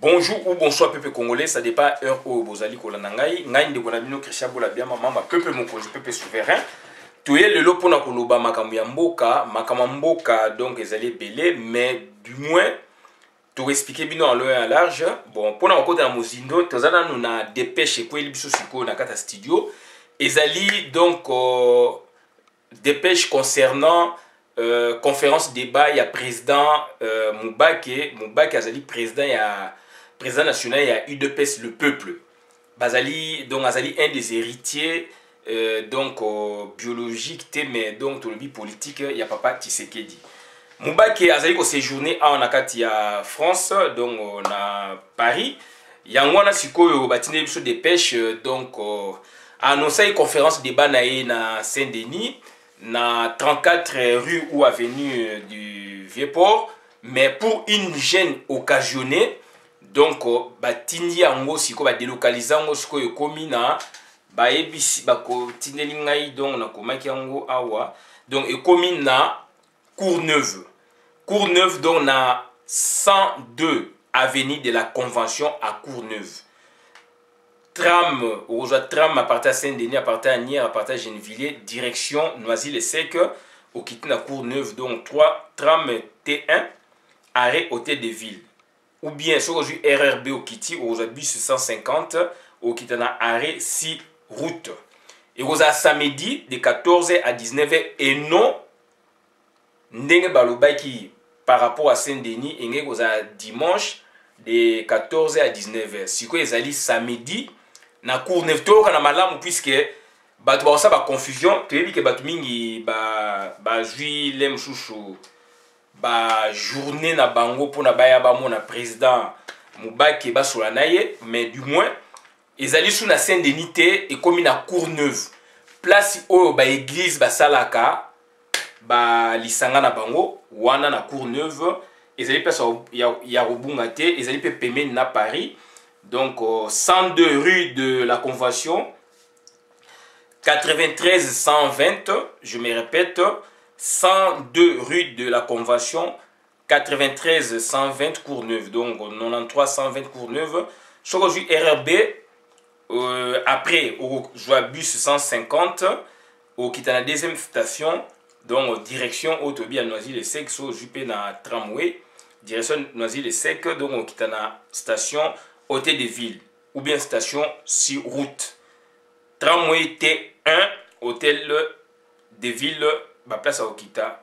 Bonjour ou bonsoir peuple congolais, ça dépend heure où vous allez kolanangai. Ngai ndeko na bino Christian Bola bien mama peuple mokonzi peuple souverain. Tuye lelo pona koloba makambo ya mboka donc ezali belé mais du moins tout expliquer bino en long et en large. Bon pona okota na mozindo tozana nous na dépêche ko elibiso siko na kata studio. Ezali donc dépêche concernant conférence débat, il y a président Moubake azali président national, il y a UDPS le peuple. Bazali donc azali un des héritiers donc biologique mais donc tolobi politique il y a papa Tshisekedi. Moubake azali ko séjourner en akati ya France donc na Paris. Yangwana sikoyo batine biso dépêche donc annoncé une conférence débat na Saint-Denis na 34 rue ou avenue du Vieux-Port, mais pour une gêne occasionnée, donc batindi yango siko ba délocaliser yango siko ekomi na ba ebisi ba ko tindeli ngai donc na komaki yango awa donc ekomi na Courneuve donc na 102 avenue de la Convention à Courneuve. Tram à partir de Saint-Denis, à partir de Nier, à partir de Gennevilliers, direction Noisy-le-Sec, au quitte la Courneuve, donc 3 tram T1, arrêt hôtel de ville. Ou bien sur le RRB au Kitty, au bus 150, au quitte na arrêt 6 route. Et au samedi de 14h à 19h et non, ndenge balobaki par rapport à Saint-Denis, et au dimanche de 14h à 19h. Si quoi ils allaient samedi, na Courneuve to kana malamu puisque bato ba ba confusion tebi ke bato mingi ba juillet msusu ba journée na bango pona baya ba mona président Moubake ba sola naye mais du moins ezali sous na Saint-Denis et comme na Courneuve place oyo ba église ba salaka ba lisanga na bango wana na Courneuve ezali place ya robunga te ezali pe pemeni na Paris. Donc 102 rue de la Convention, 93 120, je me répète, 102 rue de la Convention, 93 120 Courneuve, donc 93 120 Courneuve. Sur le RRB, après au bus 150, au qui est la deuxième station, donc direction Autobi à Noisy-le-Sec, sur Juppé na tramway, direction Noisy-le-Sec, donc au qui est la station hôtel de ville ou bien station 6 route. Tramway T1, hôtel de ville, ba place à Okita,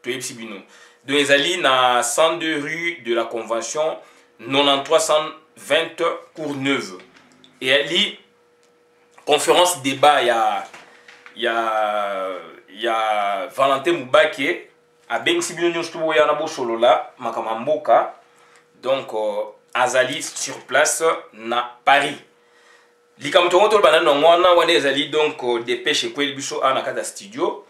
Toyepsi Bino. Donc ils allaient na 102 rue de la Convention, 93 120 Courneuve. Et elle dit conférence débat il y a Valentin Moubake à Bengsi Bino Nyustu ya na bo solo la makamamboka. Donc azali sur place na Paris. Likamtongo to banana ngwana wana ezali donc dépêche ko elbiso ana kata studio.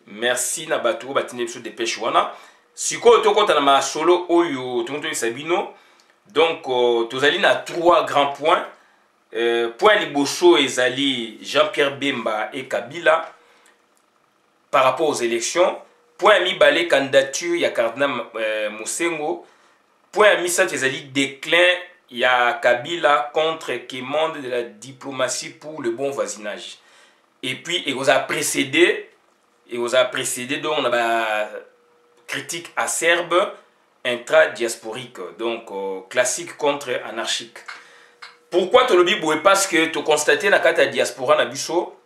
Merci na bato batine biso dépêche wana. Siko to kota na ma solo oyo tonto Sabino. Donc tozali na 3 grands points. Point liboso ezali Jean-Pierre Bemba et Kabila par rapport aux élections. Point mibale candidature ya Cardinal Mosengo. Point à Missa Tezali déclin, il y a Kabila contre quémande de la diplomatie pour le bon voisinage. Et puis, il vous a précédé donc on a critique acerbe intra-diasporique, donc classique contre anarchique. Pourquoi tu le dis? Parce que tu constates dans la diaspora na biso,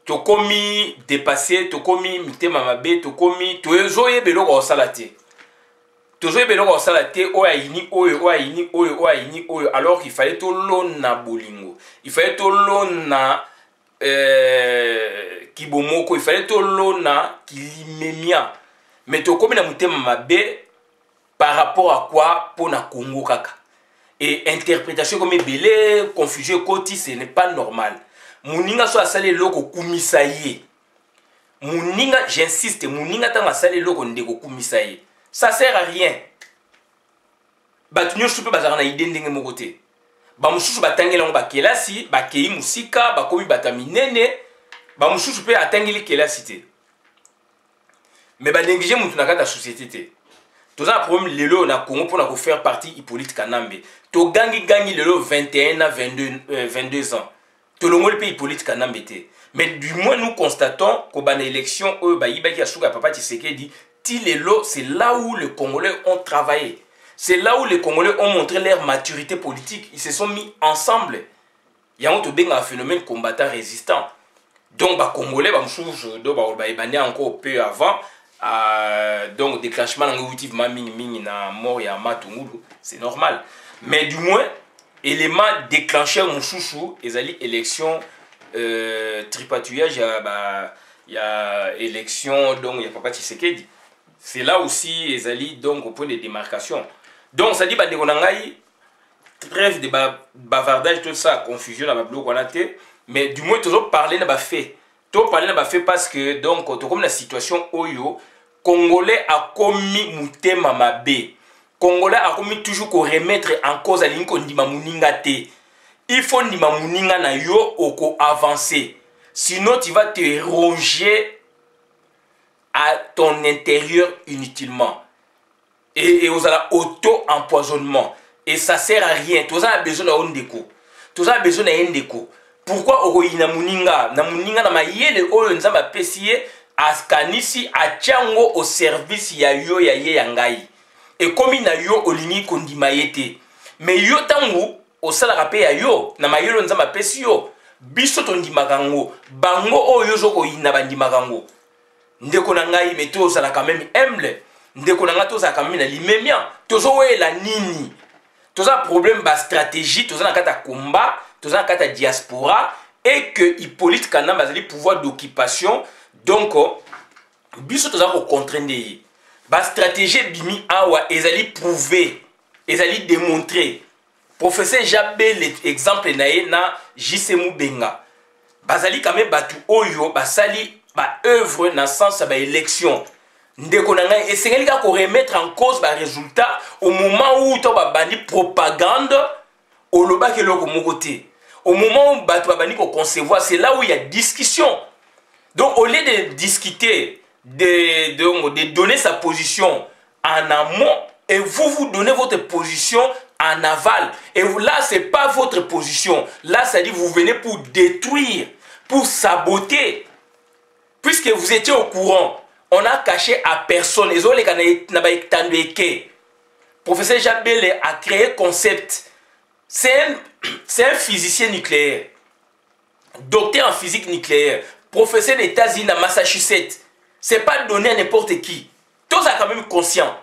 tu as commis dépassé, tu as commis mité mamabe, tu as commis, tu es zoé belo au salaté. Toujours beloko salate alors qu'il fallait tout l'ona bolingo, il fallait tout l'ona kibomoko, il fallait tout l'ona kilimemia, mais to comme na mutema mabe par rapport à quoi pour na Congo kaka et interprétation comme belé confusion koti, ce n'est pas normal. Muninga so asale loko kumisaye, muninga j'insiste, muninga tanga asale loko ndeko kumisaye. Ça sert à rien. Batunyo chupe bazara na idée ndenge moko te. Ba mususu batangela ngo bakelasi, bakei musika, bakomi bataminene, ba mususu pe atangeli kelasi te. Mais ba négliger mutu na kata société te. Tous un problème lelo na Congo pour faire partie Hippolyte Kanambe. To gangi lelo 21 à 22 ans. To le monde Hippolyte Kanambe. Mais du moins nous constatons qu'au ban élection Bayiba qui a souga papa Tshisekedi dit lelo c'est là où les Congolais ont travaillé. C'est là où les Congolais ont montré leur maturité politique. Ils se sont mis ensemble. Il y a un phénomène combattant résistant. Donc, les Congolais, ils encore peu avant. Donc, déclenchement na mort et c'est normal. Mais du moins, élément déclencheur, ils allaient élection tripatouillage, il y a élection, donc il y a Papa Tshisekedi. C'est là aussi, ils allaient donc au point de démarcation. Donc, ça dit, trêve de bavardage, tout ça, confusion, mais du moins, toujours parler n'a pas fait. Tout parler n'a pas fait parce que, donc, comme la situation Oyo, Congolais a commis Moutema Mabé. Congolais a commis toujours qu'on remettre en cause à l'inko Ndima Mouninga te. Il faut Ndima Mouninga na yo oko avancer. Sinon, tu vas te ronger à ton intérieur inutilement. Et vous avez auto-empoisonnement. Et ça sert à rien. Tout ça a besoin d'un déco. Tout ça a besoin d'un déco. Pourquoi Oroïna Mouninga? Na Mouninga na mayele oyo nzamba pesiye askanisi achango au service ya yo ya ye yangai. Et comme na yo olingi kondima yete. Mais yo tangu osala rape ya yo na mayele nzamba pesi yo. Biso tondima kango. Bango oyo zo oyina bandima kango. Ndeko na ngai mais to osala quand même humble. Ndeko na nga to osala quand même na limemia. Tozo we la nini. Tout ça problème ba stratégie, tout ça dans kata combat, tout ça dans kata diaspora et que Hippolyte Kanambe a le pouvoir d'occupation. Donc biso tout ça ko contraindre. Ba stratégie bimi awa ezali prouver, ezali démontrer. Professeur Jabé l'exemple naé na JC Mubenga. Bazali quand même batu oyo basali ba œuvre na sens ba élection. Ndeko na ngai esengeli ka ko remettre en cause ba résultat au moment où to ba bandi propagande au loba ke loko mokoté. Au moment où ba to bandi ko concevoir, c'est là où il y a discussion. Donc au lieu de discuter de donner sa position en amont et vous donnez votre position en aval. Et là c'est pas votre position. Là ça dit vous venez pour détruire, pour saboter. Puisque vous étiez au courant. On a caché à personne. Professeur Jabé a créé un concept. C'est un physicien nucléaire. Docteur en physique nucléaire. Professeur des États-Unis à Massachusetts. Ce n'est pas donné à n'importe qui. Tous sont quand même conscients.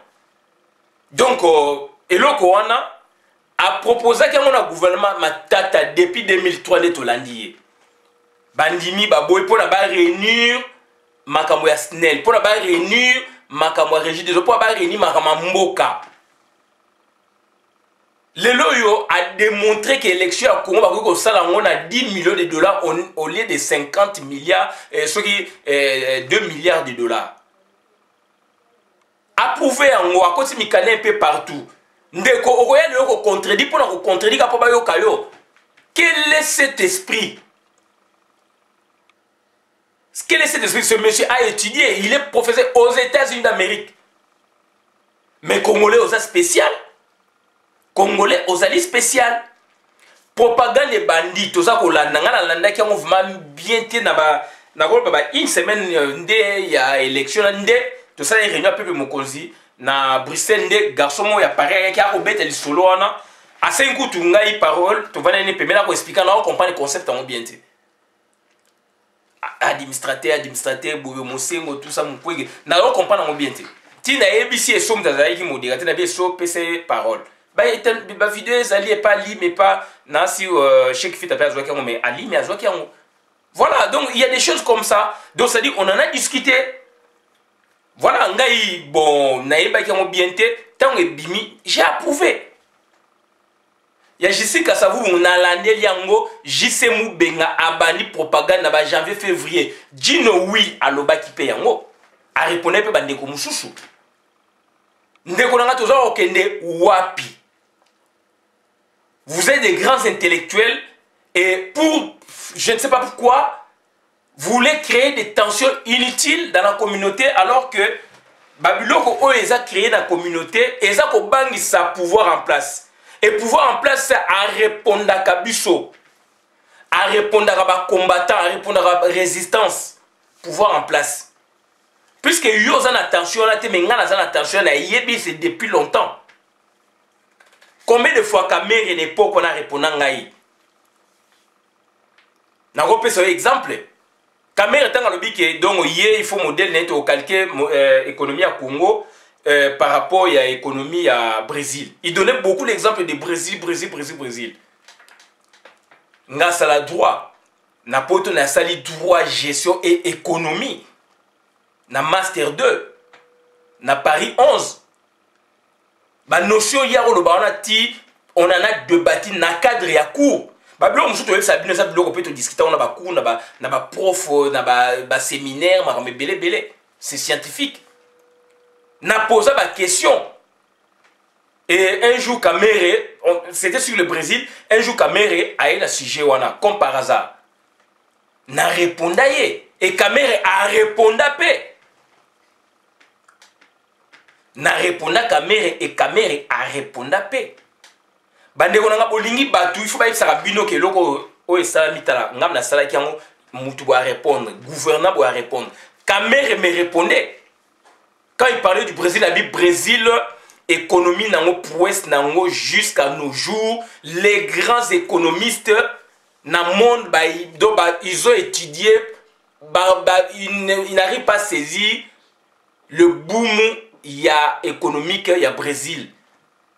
Donc, Eloko Wana a proposé qu'il y ait un gouvernement matata depuis 2003 de Tolandier. Bandimi, Baboy, pour la réunir. Makambo ya SNEL pour la réunir makambo ya régie des eaux pour la réunir makambo mboka. Le loyo a démontré que l'élection à Congo a 10 millions de dollars au lieu de 50 milliards, ce qui est 2 milliards de dollars. Approuvé en moi, quand il un peu partout. Ndeko okoya le contredit pour la contredire pour bayo kayo. Quel est cet esprit? Quel est cet esprit? Ce monsieur a étudié, il est professeur aux États-Unis d'Amérique. Mais Congolais aux spécial. Congolais aux alliés spécial. Propagande des bandits, tout ça qu'on a landa qui ont vraiment bien été une semaine il y a élection tout ça est réuni à peu mokonzi na Bruxelles des garçons ya pareil qui a obété le solo ana à 5 coups tu ngai parole tu vas ne permettre à expliquer là on comprend le concept en bien été. Administrateur, Boubé Moussengo, tout ça, mon pouille. N'a pas compris dans mon bien. Tina ABC et Somme d'Azaï qui m'ont dit, tu n'avais pas PC parole. Bah, vidéo, ça n'est pas li, mais pas, non, si, chèque fit à faire Zoaki, mais Ali, mais à Zoaki. Voilà, donc il y a des choses comme ça. Donc, ça dit, on en a discuté. Voilà, ngai, bon, naïba qui ont bien été, tant que bimi, j'ai approuvé. Il y a JC Kassavou, on a l'année Liango, JC Mubenga, Abani, propagande, na janvier, février. Dino oui, à l'oba qui paye yango. A répondre pe bandeko mususu. Ndeko nanga toza okende wapi. Vous êtes des grands intellectuels et pour, je ne sais pas pourquoi, vous voulez créer des tensions inutiles dans la communauté alors que babiloko oyo eza créé na communauté eza kobangisa pouvoir en place et pouvoir en place c'est à répondaka biso à répondaka ba combattant à répondaka résistance pouvoir en place puisque yo oza na tension là te mais nga naza na tension na yebi c'est depuis longtemps combien de fois Kamere l'époque on a répondu ngai na repesa exemple Kamere tanga lobi ke donc il faut modèle net au calquer économie à Congo par rapport à l'économie à Brésil. Il donnait beaucoup d'exemples de Brésil. Nga sala droit, na poto na sali droit, gestion et économie. Na master 2, na Paris 11. Ba notion ya ko loba on en a débattu na cadre ya cours. Babilo musuto web sabino sa biloko peut discuter on a ba cours na ba prof na ba séminaire ma belé c'est scientifique. N'a posé ma question. Et un jour, Kamere, c'était sur le Brésil, un jour, Kamere a eu un sujet, comme par hasard. N'a répondu. Et Kamere a répondu à paix. N'a répondu à Kamere et Kamere a répondu à paix. Bande konanga bolingi batu, il faut pas que ça bino que loko o esala mitala, ngam na sala kiango mutu doit répondre, gouverneur doit répondre. Kamere me répondait. Quand il parlait du Brésil, il a dit Brésil, économie nango prouesse nango jusqu'à nos jours, les grands économistes dans le monde, ils ont étudié, ils n'arrivent pas à saisir le boom économique il y a Brésil.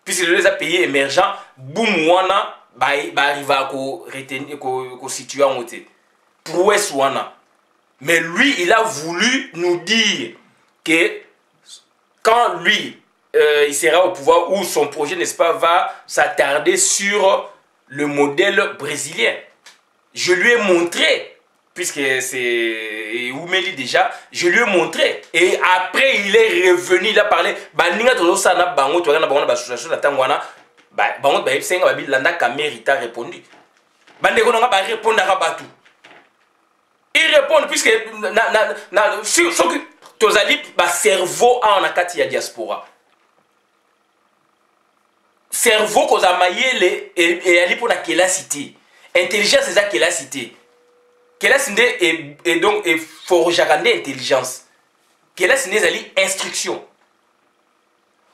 Puisque les pays émergents, boom wana, arrive à situer en côté. Prouesse wana. Mais lui, il a voulu nous dire que quand lui, il sera au pouvoir ou son projet, n'est-ce pas, va s'attarder sur le modèle brésilien. Je lui ai montré, puisque c'est Oumeli déjà, je lui ai montré. Et après, il est revenu, il a parlé. Il répond, puisque tozali ba cerveau en akati ya diaspora cerveau koza mayele et ali pour na kela cité intelligence eza kela cité kela cité et donc et forjaka intelligence kela cité ezali instruction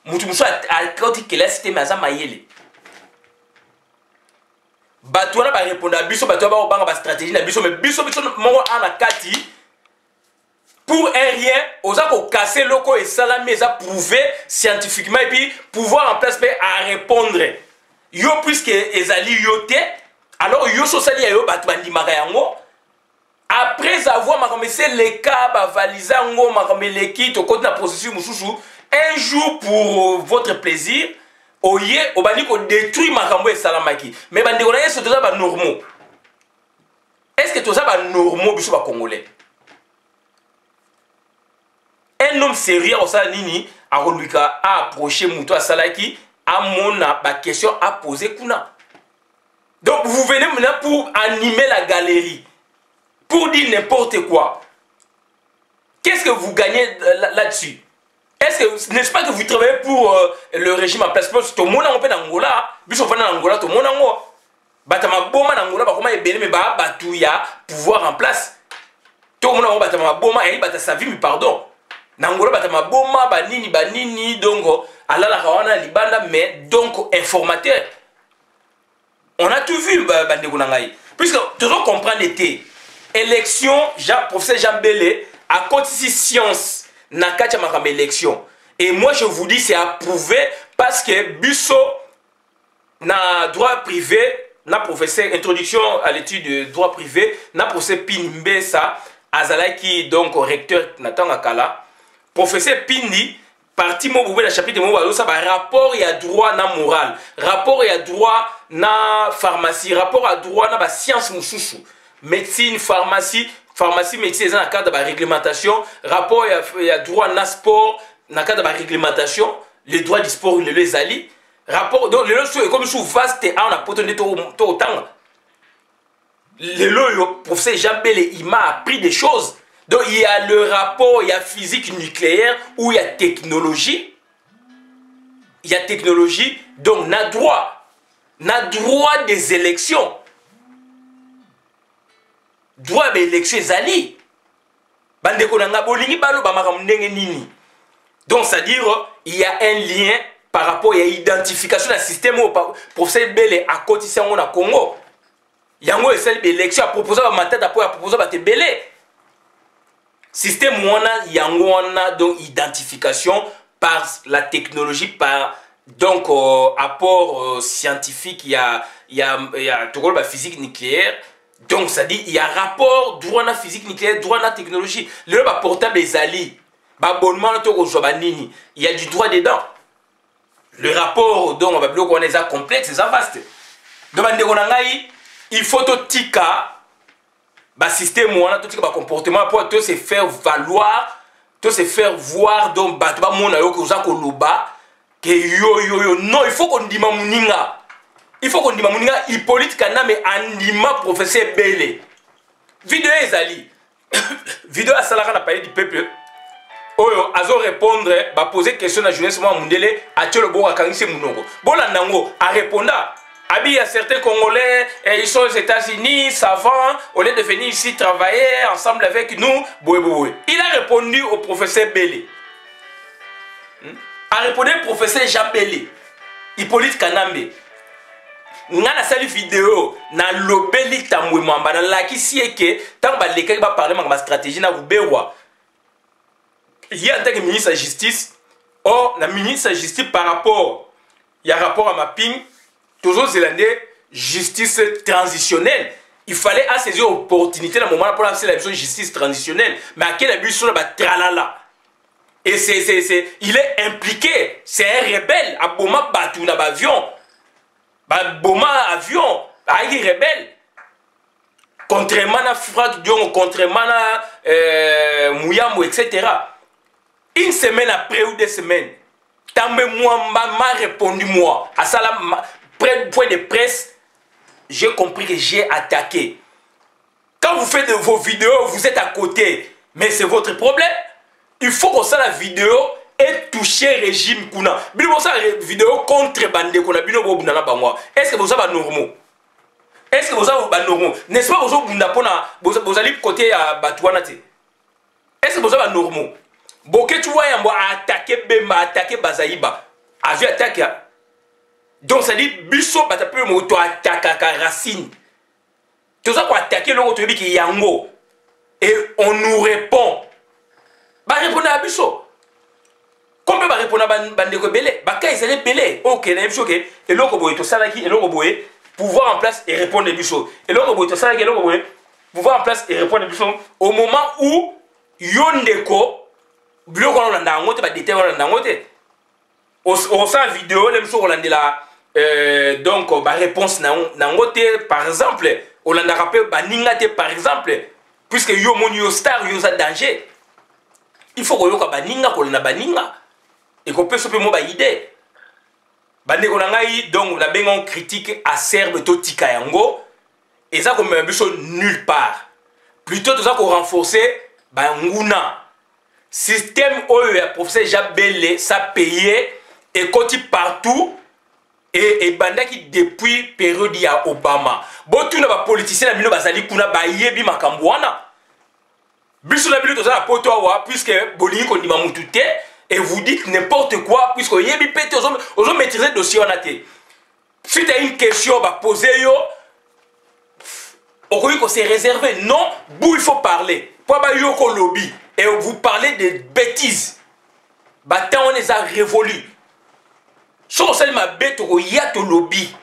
mutu muso akoti kela cité maza mayele bato wana ba répondre à biso bato ba banga ba stratégie na biso mais biso moko en akati. Pour un rien, on a cassé le co et salamé, ça prouvé scientifiquement et puis pouvoir en place à répondre. Yo puisque ezali yote, alors yo so sali yo batbandi marayango. Après avoir makamese les cas bavaliza ngo makamele ki to côté na processus mususu, un jour pour votre plaisir, oye obani ko détruire makambo et salamaki. Mais bandi ko na yeso to ba normaux. Est-ce que to ça ba normaux biso ba congolais? Un homme sérieux au Nini a approché Moutou à Salaki à mon question à poser Kuna. Donc vous venez maintenant pour animer la galerie, pour dire n'importe quoi. Qu'est-ce que vous gagnez là-dessus? Est-ce que n'est-ce pas que vous travaillez pour le régime en place? Parce que tout le monde en Angola, biso en Angola, tout le monde en Angola. Batama boma en Angola, comment est mais batouya pouvoir en place. Tout le monde en batama boma et bata sa vie, mais pardon. Nangola batama boma banini donc alala kawana libanda mais donc informateur. On a tout vu bandeko nangai. Puisque tu dois comprendre l'été. Élection, professeur Jean Bélé a cotisé science na katia makamba élection. Et moi je vous dis c'est approuvé parce que Busso na droit privé, na professeur introduction à l'étude de droit privé, na professeur Pinimbe ça azalaki donc recteur Nathan Akala. Professeur Pindi, parti moboube na chapitre moboube, ça va rapport et à droit na moral, rapport et à droit na pharmacie, rapport à droit na ba science mususu, médecine, pharmacie, médecine dans le cadre de la réglementation, rapport et à droit na sport, dans le cadre de la réglementation, les droits du sport, les alliés, rapport, donc les lois comme sous vaste et on a potentiel tout autant. Le professeur Jean Bélé, il m'a appris des choses. Donc il y a le rapport, il y a physique nucléaire, où il y a technologie. Il y a technologie, donc on a droit des élections. Droit des élections, Zali. Donc, c'est-à-dire, il y a un lien par rapport à l'identification d'un système où professeur Bele à côté de au Congo. Il y a une élection à proposer à ma tête, à proposer à Bele. Système où il y a donc identification par la technologie, par donc apport scientifique, il y a tout le physique nucléaire. Donc, ça dit, il y a rapport droit à la physique nucléaire, droit à la technologie. Le portable des alliés, il y a du droit dedans. Le rapport, donc, on va dire qu'on est complexe, c'est vaste. Donc, il faut tout tika, système, tout comportement pour se faire valoir, tout se faire voir, donc, non, il faut qu'on dise Mouninga. Il faut qu'on dise Mouninga, Hippolyte Kaname Andima, professeur Bele. Vidéo Ezali. Vidéo à Salara n'a parlé du peuple. Oyo, azo répondre, ba poser question à la jeunesse mondiale, à Tchelo Boga Kangise Mounongo. Bon, là, Nango, à répondre. Il y a certains Congolais, ils sont aux États-Unis, savants, au lieu de venir ici travailler ensemble avec nous. Il a répondu au professeur Bele. A répondu au professeur Jean Bele. Hippolyte Kanambe. Ngana sali vidéo na lobeli tamwe mamba na laki sieke tant ba leka ba parler ma stratégie na bubewa. Il y a en tant que ministre de la justice, or la ministre de la justice par rapport il y a rapport à mapping toujours zélandais justice transitionnelle. Il fallait saisir l'opportunité dans le moment pour lancer la justice transitionnelle, mais à quel but sur la tralala. Et il est impliqué, c'est un rebelle à Boma Batou na avion. Boma avion, il est rebelle. Contrairement à Franck Dion, contrairement à Mouyambo, etc. Une semaine après ou 2 semaines, Tambe Mouamba m'a répondu moi. À ça, point de presse, j'ai compris que j'ai attaqué. Quand vous faites vos vidéos, vous êtes à côté. Mais c'est votre problème. Il faut que ça, la vidéo, et toucher le régime kuna. Bilo ça vidéo contre bande kuna bino bo bundana bangwa. Est-ce que vous avez normal? Est-ce que vous avez normal? N'est-ce pas vous bunda pona vous allez côté à Batouana te? Est-ce que vous avez normal? Boké tu vois yambo attaquer Bemba attaquer Bazaïba. A vu attaquer. Donc ça dit biso batape moto attaquer Racine. Tout ça pour attaquer le autre qui yango et on nous répond. Ba répondre à biso. Combien va répondre à Bandeko Belé? Baka ils allaient belé. Ok, la même chose que et l'autre boy to salaki et l'autre boy pouvoir en place et répondre des bichos. Et l'autre boy to salaki et l'autre boy pouvoir en place et répondre des bichos au moment où Yondeko bloque on l'a ngote ba déter on l'a ngote. Au sa vidéo les bichos on l'a la donc ba réponse na ngote par exemple on l'a rappelé ba ningate par exemple puisque yo mon yo star yo za danger. Il faut que yo ka ba ninga ko na ba ninga. Et qu'on peut se faire une idée. Donc, la bengon critique acerbe Totika Yango. Et ça, comme un but nulle part. Plutôt, tout ça qu'on renforcer, Nguna. Système où le professeur Jabele, ça payé, et quand il partout, et banda qui depuis période il y a Obama. Bon, tout le politicien, la bazali kuna ba yebi makambouana. Biso la bilo tout ça, la poto awa, puisque Bolini qu'on dit mamoutoute. Et vous dites n'importe quoi, puisque vous avez maîtrisé le dossier en a été. Suite à une question, bah, posez yo, on s'est réservé. Non, où il faut parler. Pour yoko lobby. Et vous parlez de bêtises. Bah, tant on les a révolus. Sur ma bête, il y a ton lobby.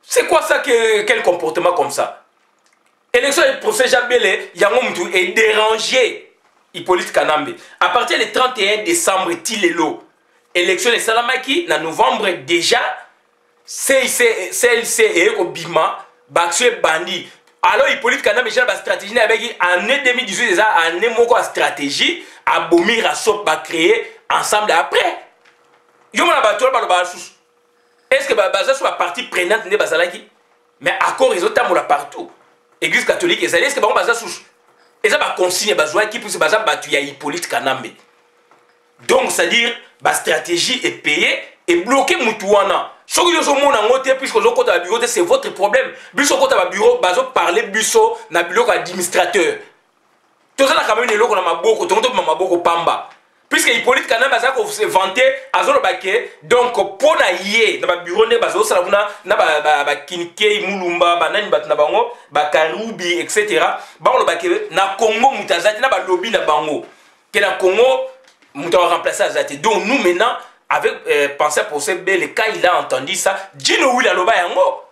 C'est quoi ça, quel comportement comme ça? Élection du professeur Jabele, Yangomtou est dérangé. Hippolyte Kanambe. À partir du 31 décembre, Tilelo, élection de Salamaki, en novembre déjà, CLC et Obima, Baxue Bandi. Alors Hippolyte Kanambe, j'ai la stratégie avec en 2018, déjà, en une stratégie, à Bomi Rassop va créer ensemble après. Est-ce que Baza soit partie prenante de Bazalaki? Mais accord, ils ont partout. Église catholique, est-ce que Baza souche? Et ça va consigner besoin qui puisse baza batu ya Hippolyte Kanambe. Donc c'est à dire la stratégie est payée et bloquer mutuana. Ce que vous avez noté puisque vous avez bureau c'est votre problème. Biso kota ba bureau bazo parler biso na bureau administrateur. Tout ça quand même ne loko na maboko to ma maboko pamba. Puisque Hippolyte Kanambe baza ko se vanter azolo baké donc pour na yé na ba bureau ne bazo sala na ba kinke mulumba banani bat na bango ba karubi etc. ba lo baké na Congo mutazati na ba lobby na bango. Que na Congo muta remplacer azati. Donc nous maintenant avec pensée pour ce bel cas il a entendu ça Dino Will aloba yango.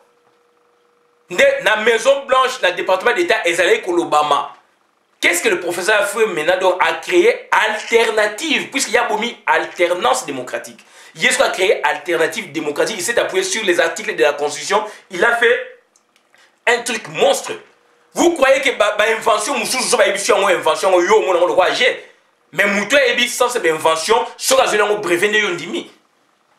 Na Maison Blanche na département d'État ezalé ko l'Obama. Qu'est-ce que le professeur Afoué maintenant a créé alternative, puisqu'il y a mis alternance démocratique. Il a créé alternative démocratique, il s'est appuyé sur les articles de la Constitution, il a fait un truc monstre. Vous croyez que l'invention, mais Moutou a sans cette invention, sur la brevet de Yondimi.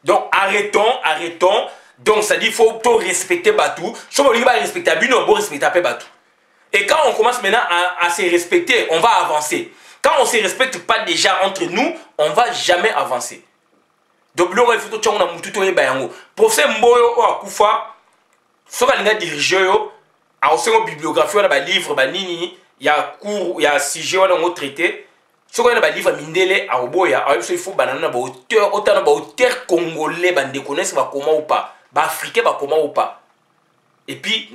Donc arrêtons. Donc ça dit qu'il faut respecter Batou. Si on ne respecte pas, on doit respecter Batou. Et quand on commence maintenant à se respecter, on va avancer. Quand on ne se respecte pas déjà entre nous, on ne va jamais avancer. Donc, il faut que nous ayons professeur Mboyo ou Akoufa, si on a dirigé, à une bibliographie, on a des livres, il y a cours, il y a sujet, on a traité. Si on a des livres, il faut que auteur congolais, comment ou pas, africain, comment ou pas. Et puis,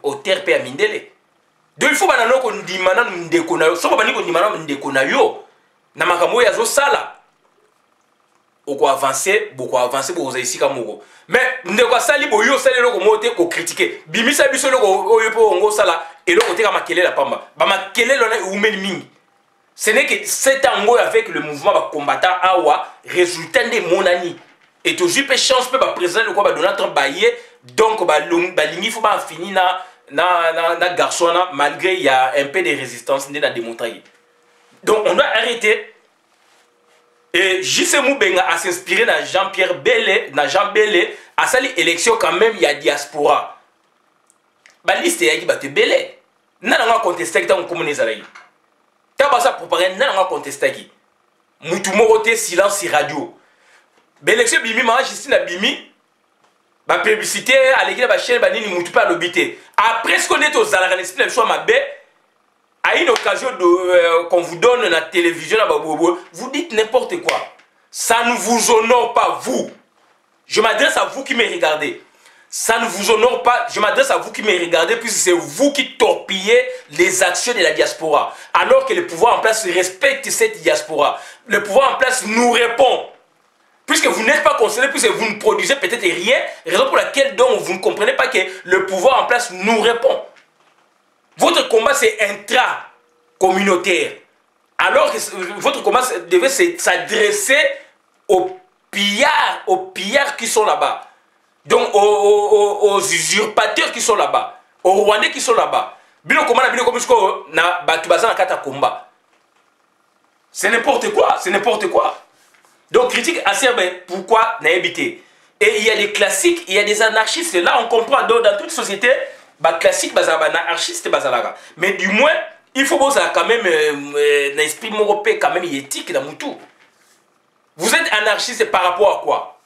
auteur peut Mindele. Donc il faut que nous disions so ba ndeko na yo na makambo ya zo sala oko avancer pour ici kamoko mais ndeko sali boyo sali loko mote ko critiquer bimisa biso loko oyo po ngo sala et loko te ka makele la pamba ba makele lona umeli mingi. Ce n'est que cet ango avec le mouvement ba combattant awa résultat de monani et toujours peu chance peut ba président le quoi ba Donald Trump bailler donc ba lingi faut ba fini na garçon malgré il y a un peu de résistance n'a démontré. Donc on doit arrêter. Et J.C. Moubenga a s'inspiré dans Jean-Pierre Bellé, dans Jean Bellé, à sali élection quand même il y a diaspora. Ba liste ya ki batte Bellé. Nana nga contester ta comme les alayi. Ta ba ça préparer nana nga contester ki. Mutu morote silence sur radio. L'élection bimi ma Justine bimi. La publicité à l'église de chaîne banini mutu pas l'obité. Après ce qu'on est aux alaganistes le choix ma bé à une occasion de qu'on vous donne la télévision à Babobo, vous dites n'importe quoi. Ça ne vous honore pas vous. Je m'adresse à vous qui me regardez. Ça ne vous honore pas. Je m'adresse à vous qui me regardez puisque c'est vous qui torpillez les actions de la diaspora. Alors que le pouvoir en place respecte cette diaspora. Le pouvoir en place nous répond. Puisque vous n'êtes pas concerné, puisque vous ne produisez peut-être rien, raison pour laquelle donc vous ne comprenez pas que le pouvoir en place nous répond. Votre combat c'est intra-communautaire. Alors que votre combat devait s'adresser aux pillards qui sont là-bas. Donc aux usurpateurs qui sont là-bas. Aux Rwandais qui sont là-bas. C'est n'importe quoi, c'est n'importe quoi. Donc critique acerbe, pourquoi n'a habité. Et il y a des classiques, il y a des anarchistes. Là on comprend donc dans toute société, classique, anarchiste, mais du moins, il faut quand même un esprit européen quand même éthique dans tout. Vous êtes anarchiste par rapport à quoi?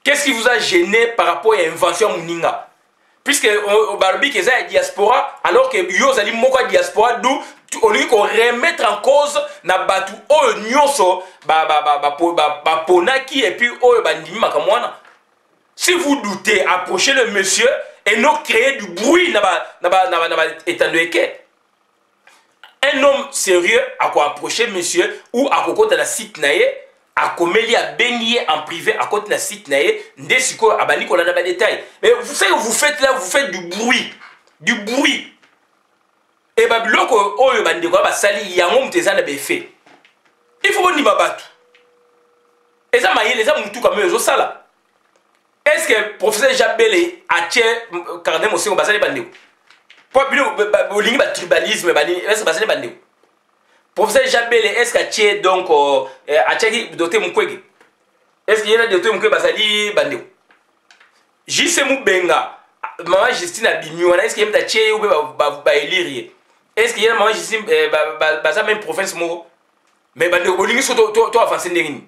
Qu'est-ce qui vous a gêné par rapport à l'invention Mouninga? Puisque au Barbie qu'il y a diaspora, alors que yo zali moko diaspora, d'où au lieu qu'on remettre en cause na batu o nyonso ponaki et puis o bandimi makamwana. Si vous doutez, approchez le monsieur et non créer du bruit un homme sérieux a quoi approcher monsieur ou à côté de la site naé à comélie à baigner en privé à côté de la site naé ndesiko abani ko na ba détail. Mais vous savez vous faites là, vous faites du bruit et babiloko oyo bandeko ba sali yango mtezana be fait. Il faut ni babatu et ça maïle ça mutu comme zo sala. Est-ce que le professeur Jabele a tué Cardin aussi au Basale Bandéo? Pour le tribalisme, est-ce que Basale Bandéo? Professeur Jabele, est-ce qu'il a tué donc a tué doté Mukwege? Est-ce qu'il y a doté Mukwege Basali Bandéo? J.C. Moubenga, maman Justine Abimiwana, est-ce qu'il y a tué ou pas élire? est-ce qu'il y a maman Justine baza même province mo mais bolingi so to avancer ndengini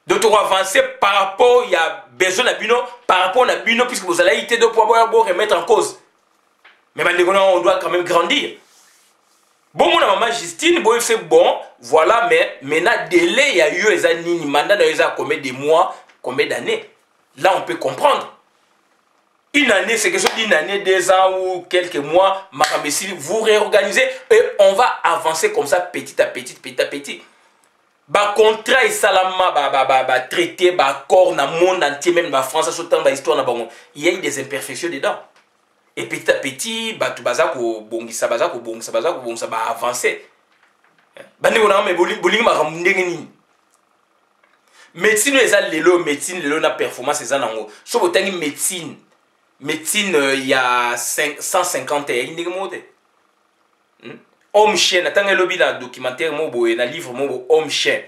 donc to avancer par rapport il y a besoin na bino par rapport na bino puisque vous allez été de pouvoir remettre en cause mais on doit quand même grandir. Bon mon maman Justine bon c'est bon voilà mais maintenant délai il y a eu les années mandat dans combien de mois combien d'années là on peut comprendre. Une année, c'est quelque chose d'une année, 2 ans ou quelques mois, vous réorganisez et on va avancer comme ça petit à petit, petit à petit. Bah contrat et salama, bah traité, bah corps dans le monde entier, même dans la France, il y a eu des imperfections dedans. Et petit à petit, bah tout bazar ko bongi ça bazar ko ça va avancer. Bah nous on a mais boling ma ramundengeni. Médecine les a lelo médecine lelo na performance les anango. So botangi médecine. Médecine, il y a 150 ans. Homme chien, attends lobby dans documentaire, dans livre, homme chien.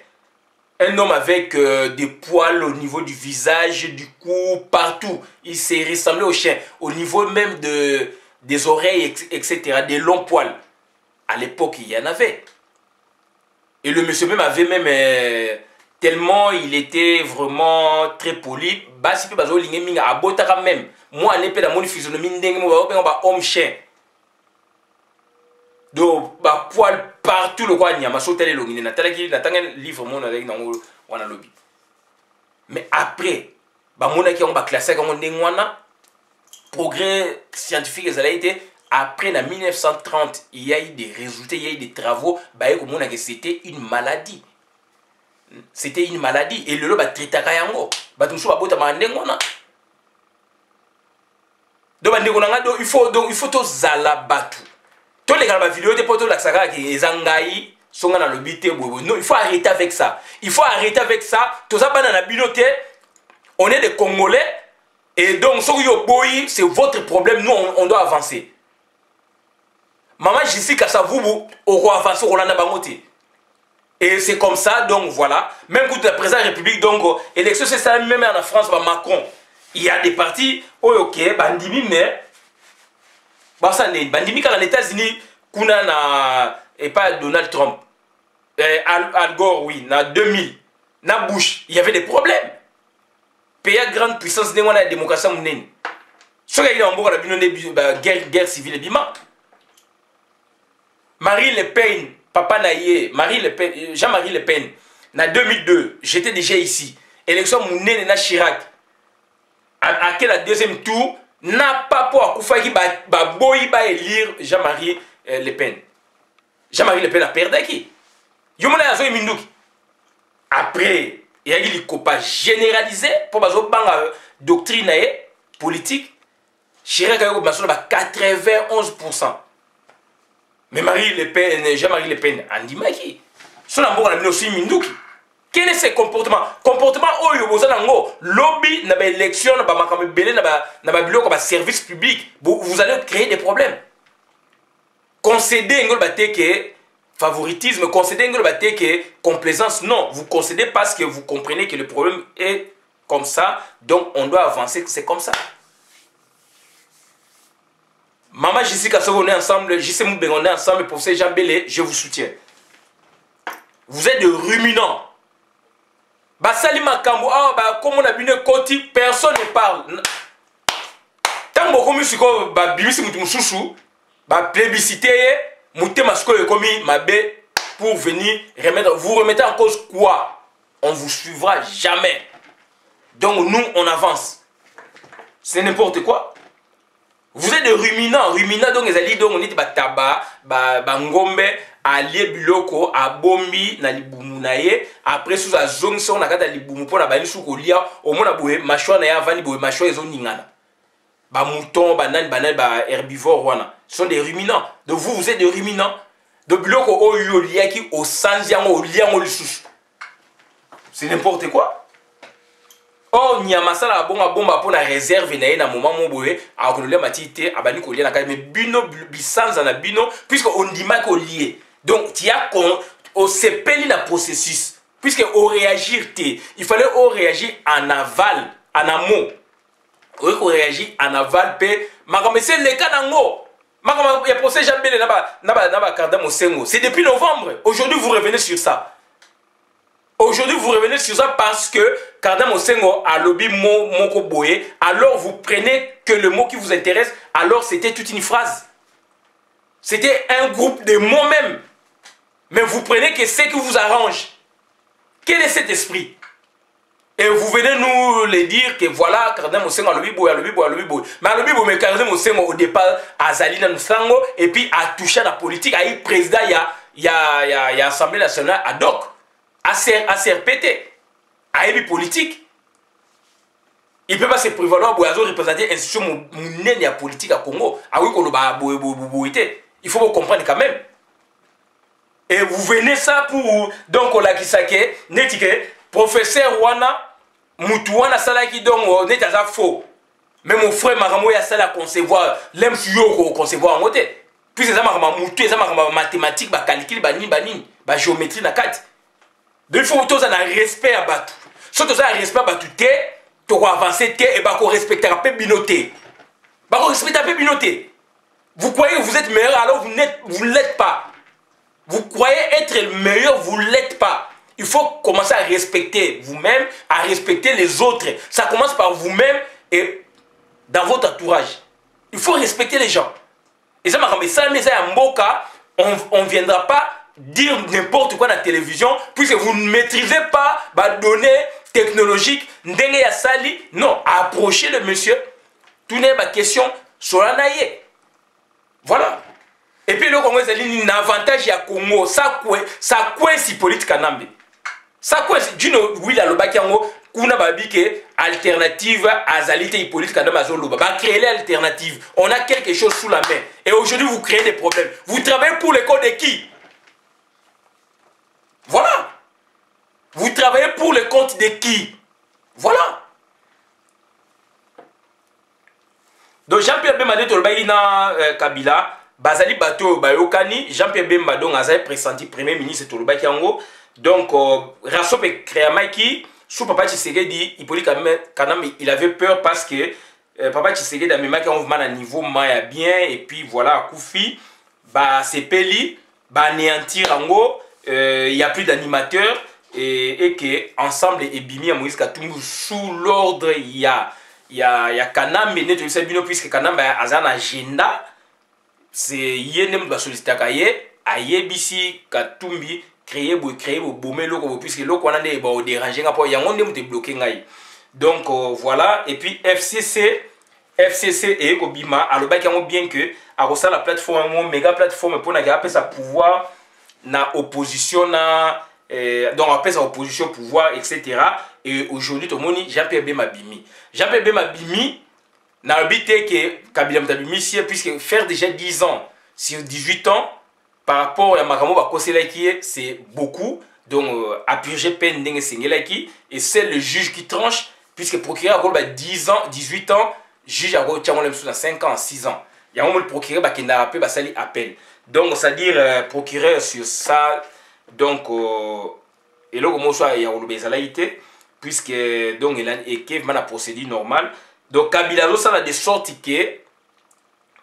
Un homme avec des poils au niveau du visage, du cou, partout. Il s'est ressemblé au chien, au niveau même des oreilles, etc. Des longs poils. À l'époque, il y en avait. Et le monsieur même avait même tellement il était vraiment très poli. Basi pe bazo linge minga abotaka même. Moi on est dans mon physionomie ndenge mo ba homme chien. Donc ba poil partout le quoi nyama so tele longine na tala ki na tanga livre mon avec nango wana lobby. Mais après ba mona ki on ba classer comme ndenge wana progrès scientifique ça a été après en 1930 il y a eu des résultats, il y a eu des travaux bah comme on a que c'était une maladie. C'était une maladie et le lot va traiter kayango ba tumsu ba bota mandengo na do bandeko nanga do il faut to zala batu to les gars ba vidéo de poto la saka ki ezangai songa na lobité bobo non il faut arrêter avec ça to za bana na binoté on est des Congolais et donc so yo boyi c'est votre problème nous on doit avancer maman Jessica ça vous au avancer au landa bangoté. Et c'est comme ça, donc voilà. Même quand le président de la République, donc, élection, c'est ça, même en France, bah, Macron. Il y a des partis, oh, ok, Bandimi, mais. Bah, ça n'est. Bandimi, quand les États-Unis, Kuna na. Et pas Donald Trump. Al Gore, oui, na 2000. Na Bush, il y avait des problèmes. Pays à grande puissance, n'est-ce pas la démocratie, mon nez. Ce qu'il y a en Bourg, la guerre civile, et bima. Marine Le Pen. Papa Naye, Jean-Marie Le Pen, en 2002, j'étais déjà ici. Élection Mouné na Chirac. À quel deuxième tour, n'a pas pour Akoufa qui va élire Jean-Marie Le Pen. Jean-Marie Le Pen a perdu qui? Yomona Azo Mindouk. Après, il y a eu le copa généralisé pour la doctrine politique. Chirac a eu 91%. Mais Jean-Marie Le Pen, Andy Maki, son amour a aussi Mindouki. Quel est ce comportement? Comportement où il y a lobby, n'a pas élection, n'a pas service public. Vous allez créer des problèmes. Concéder que favoritisme, concéder que complaisance, non. Vous concédez parce que vous comprenez que le problème est comme ça, donc on doit avancer, c'est comme ça. Maman Jessica, on est ensemble, JC Moubeng, on est ensemble, professeur Jean Bélé, je vous soutiens. Vous êtes de ruminants. Basali Makambo, comme on a vu une côté, personne ne parle. Tant que vous avez bimisi mutumushusu, plébiscité, mouté masko et commis, mabé, pour venir remettre, vous remettez en cause quoi? On ne vous suivra jamais. Donc nous, on avance. C'est n'importe quoi. Vous êtes des ruminants, donc les alliés donc on est bataba, ngombe, allié biloko, abombi, na libumu naye, après sous la zone si on a gata libumu pour la bani sous kolia, au moins aboué, machua na ya vani boé, machua ils ont ningana. Mouton, banane, herbivore, wana. Ce sont des ruminants. Donc vous êtes des ruminants. De biloko o yo liaki au sanziango, au liango lusus. C'est n'importe quoi. Oh, Niamasala bonga bomba pour la réserve na moment moboé a ko le matité abani ko lié na mais bino bisanza na bino puisque on dit mal ko lié. Donc tu as on s'épelle la processus puisque on réagir il fallait on réagir en aval en amont. On réagir en aval pe makambe c'est le cas nango Il y a procès Jambele Naba Cardin Mosengo. C'est depuis novembre. Aujourd'hui, vous revenez sur ça. Aujourd'hui, vous revenez sur ça parce que Cardin Mosengo a lobby Moko Boye. Alors, vous prenez que le mot qui vous intéresse. Alors, c'était toute une phrase. C'était un groupe de mots même. Mais vous prenez que ce qui vous arrange. Quel est cet esprit? Et vous venez nous le dire que voilà, Cardin Mosengo a lobby Boye, a lobby Boye, a lobby Boye. Mais a lobby Boye, mais Cardin Mosengo au départ a Zali dans Sango et puis a touché à la politique, a eu président, il y a Assemblée nationale ad hoc, a CRPT, a eu politique. Il ne peut pas se prévaloir pour représenter l'institution de la politique à Congo. Ah oui, il faut comprendre quand même. Et vous venez ça pour donc on l'a qui saké, netike professeur Wana Mutuana Salaki donc n'est pas faux. Mais mon frère Maramo ya sala concevoir l'aime yo concevoir en côté. Puis ça m'a mutu ça m'a mathématiques ba calcul ba ni ba géométrie na carte. Donc il faut tous un respect à battre. Surtout ça respect à battre tu vas avancer et ba ko respecter un peu binoté. Ba ko respecter un peu binoté. Vous croyez que vous êtes meilleur alors vous ne l'êtes pas. Vous croyez être le meilleur, vous ne l'êtes pas. Il faut commencer à respecter vous-même, à respecter les autres. Ça commence par vous-même et dans votre entourage. Il faut respecter les gens. Et ça m'a ramené ça, mais ça, on ne viendra pas dire n'importe quoi dans la télévision, puisque vous ne maîtrisez pas les données technologiques. Non, approchez le monsieur. Tout n'est pas question sur la naïe. Voilà. Et puis le Congo, c'est un avantage à Congo. Ça quoi si politique en ambi. Ça quoi si tu know oui la loba kiango kuna babike alternative à zalité politique en amazon loba. Ba créer l'alternative. On a quelque chose sous la main. Et aujourd'hui vous créez des problèmes. Vous travaillez pour le compte de qui? Voilà. Vous travaillez pour le compte de qui? Voilà. Donc Jean-Pierre Bemba to na Kabila Bazali Bato Bayokani, Jean-Pierre Bemba donc Azaï pressenti premier ministre Toloba Kiango. Donc Rassope Créamaiki, sous Papa Tshisekedi, il avait peur parce que Papa Tshisekedi a mis à niveau Maya bien et puis voilà Koufi, bah c'est Peli, bah néantir Ango, il y a plus d'animateurs et que ensemble et Bimi à Moïse Katumbu sous l'ordre il y a Kanam mais net bino puisque Kanam a un agenda. C'est Yenem va solliciter Ayebisi Katumbi créer bomber loko puisque loko on a des déranger pour yango ndem te bloquer ngai. Donc voilà et puis FCC et Obima aloba kango bien que a reçu la plateforme méga plateforme pour na appeler sa pouvoir na opposition na donc appeler sa opposition pouvoir etc. Et aujourd'hui tout le monde Jean-Pierre Bemba Bimi. Jean-Pierre Bemba Bimi n'a habité que Kabila Mtabimisi puisque faire déjà 10 ans sur 18 ans par rapport à Makamo Bakoselaki c'est beaucoup donc à purger peine d'engue Sengelaki et c'est le juge qui tranche puisque procureur a 10 ans 18 ans juge a Tchamolem sous 5 ans 6 ans il y a un moment le procureur qui n'a pas sali appel donc c'est à dire procureur sur ça donc et là comment ça il y a le bezalaïté puisque donc il a et la procédure normale. Donc Kabila ça a des sortes que